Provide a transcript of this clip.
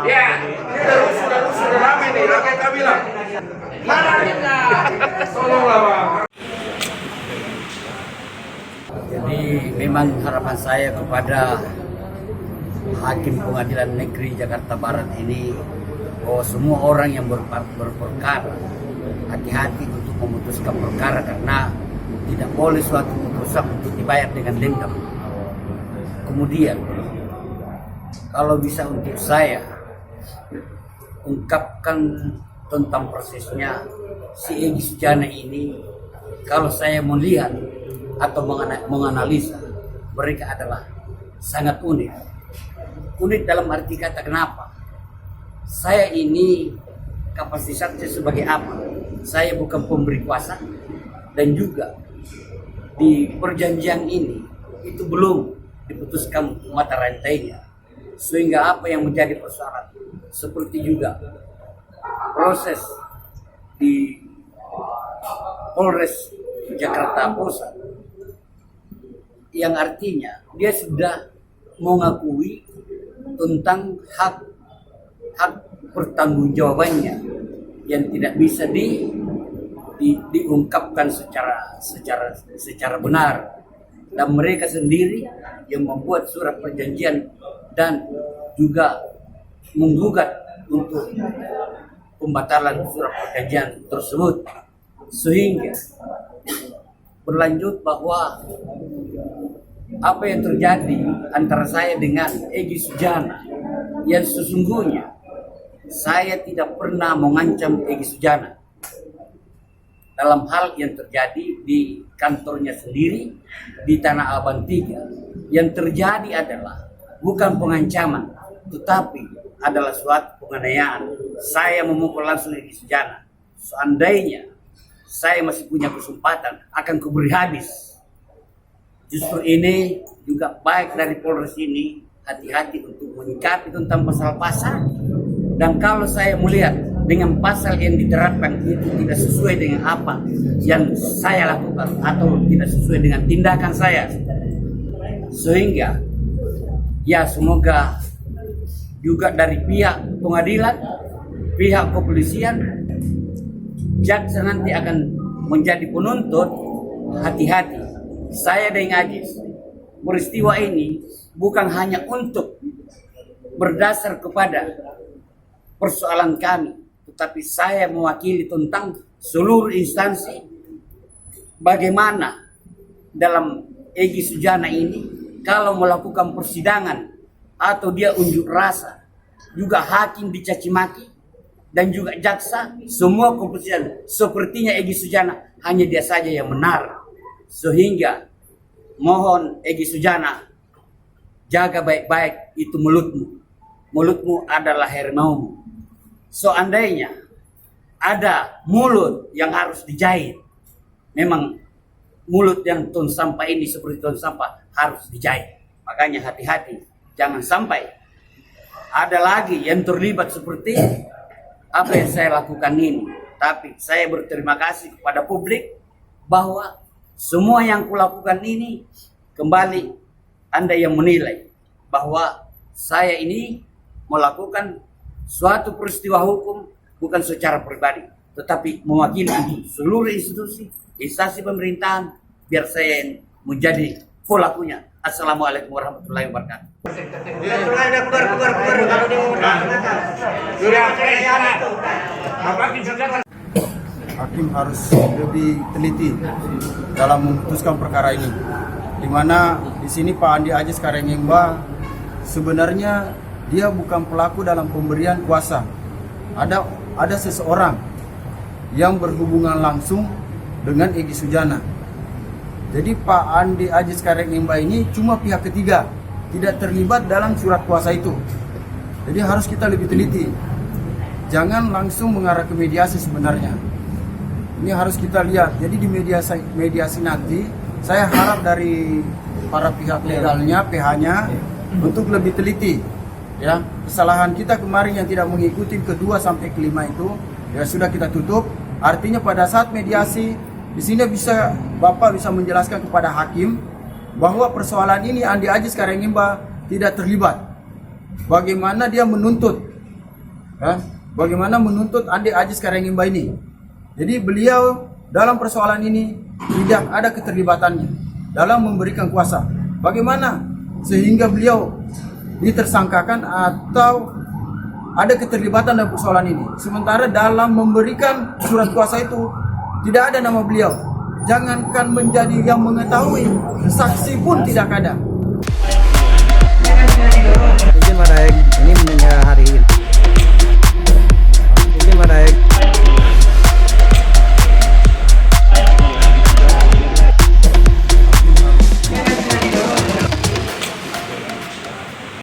Ya, sudah ramai nih, rakyat kami bilang. Mana kita? Tolonglah Bang. Jadi memang harapan saya kepada Hakim Pengadilan Negeri Jakarta Barat ini, bahwa semua orang yang berperkara hati-hati untuk memutuskan perkara, karena tidak boleh suatu putusan untuk dibayar dengan dendam. Kemudian kalau bisa untuk saya ungkapkan tentang prosesnya si Egy Sujana ini, kalau saya melihat atau menganalisa, mereka adalah sangat unik. Unik dalam arti kata kenapa? Saya ini kapasitasnya sebagai apa? Saya bukan pemberi kuasa, dan juga di perjanjian ini itu belum diputuskan mata rantainya, sehingga apa yang menjadi persoalan seperti juga proses di Polres Jakarta Pusat, yang artinya dia sudah mengakui tentang hak pertanggungjawabannya yang tidak bisa diungkapkan secara benar, dan mereka sendiri yang membuat surat perjanjian dan juga menggugat untuk pembatalan surat perjanjian tersebut, sehingga berlanjut bahwa apa yang terjadi antara saya dengan Egy Sujana, yang sesungguhnya saya tidak pernah mengancam Egy Sujana dalam hal yang terjadi di kantornya sendiri di Tanah Abang 3. Yang terjadi adalah bukan pengancaman, tetapi adalah suatu penganiayaan. Saya memukul langsung Egy Sujana. Seandainya saya masih punya kesempatan, akan kuberi habis. Justru ini juga baik dari Polres ini hati-hati untuk menyikapi tentang pasal-pasal, dan kalau saya melihat dengan pasal yang diterapkan itu tidak sesuai dengan apa yang saya lakukan atau tidak sesuai dengan tindakan saya, sehingga ya semoga juga dari pihak pengadilan, pihak kepolisian, jaksa nanti akan menjadi penuntut. Hati-hati. Saya dengan Ajis, peristiwa ini bukan hanya untuk berdasar kepada persoalan kami, tetapi saya mewakili tentang seluruh instansi. Bagaimana dalam Egy Sujana ini, kalau melakukan persidangan atau dia unjuk rasa, juga hakim dicaci maki dan juga jaksa, semua keputusan sepertinya Egy Sujana hanya dia saja yang benar. Sehingga mohon Egy Sujana, jaga baik-baik itu mulutmu. Mulutmu adalah harimaumu. Seandainya ada mulut yang harus dijahit, memang mulut yang tong sampah ini seperti tong sampah harus dijahit. Makanya hati-hati, jangan sampai ada lagi yang terlibat seperti apa yang saya lakukan ini. Tapi saya berterima kasih kepada publik bahwa semua yang kulakukan ini, kembali Anda yang menilai bahwa saya ini melakukan suatu peristiwa hukum bukan secara pribadi, tetapi mewakili seluruh institusi, instansi pemerintahan, biar saya menjadi pelakunya. Assalamualaikum warahmatullahi wabarakatuh. Hakim harus lebih teliti dalam memutuskan perkara ini. Di mana di sini Pak Andi Ajis Karengimba sebenarnya dia bukan pelaku dalam pemberian kuasa. Ada seseorang yang berhubungan langsung dengan Egy Sujana. Jadi Pak Andi Ajis Karengimba ini cuma pihak ketiga, tidak terlibat dalam surat kuasa itu. Jadi harus kita lebih teliti. Jangan langsung mengarah ke mediasi sebenarnya. Ini harus kita lihat. Jadi di mediasi nanti, saya harap dari para pihak legalnya, PH-nya, untuk lebih teliti. Ya, kesalahan kita kemarin yang tidak mengikuti kedua sampai kelima itu, ya sudah kita tutup. Artinya pada saat mediasi di sini Bapak bisa menjelaskan kepada hakim bahwa persoalan ini Andi Aziz Karengimba tidak terlibat. Bagaimana dia menuntut, bagaimana menuntut Andi Aziz Karengimba ini. Jadi beliau dalam persoalan ini tidak ada keterlibatannya dalam memberikan kuasa. Bagaimana sehingga beliau ditersangkakan atau ada keterlibatan dalam persoalan ini. Sementara dalam memberikan surat kuasa itu tidak ada nama beliau. Jangankan menjadi yang mengetahui, saksi pun tidak ada. Izin Madaeng, ini hari ini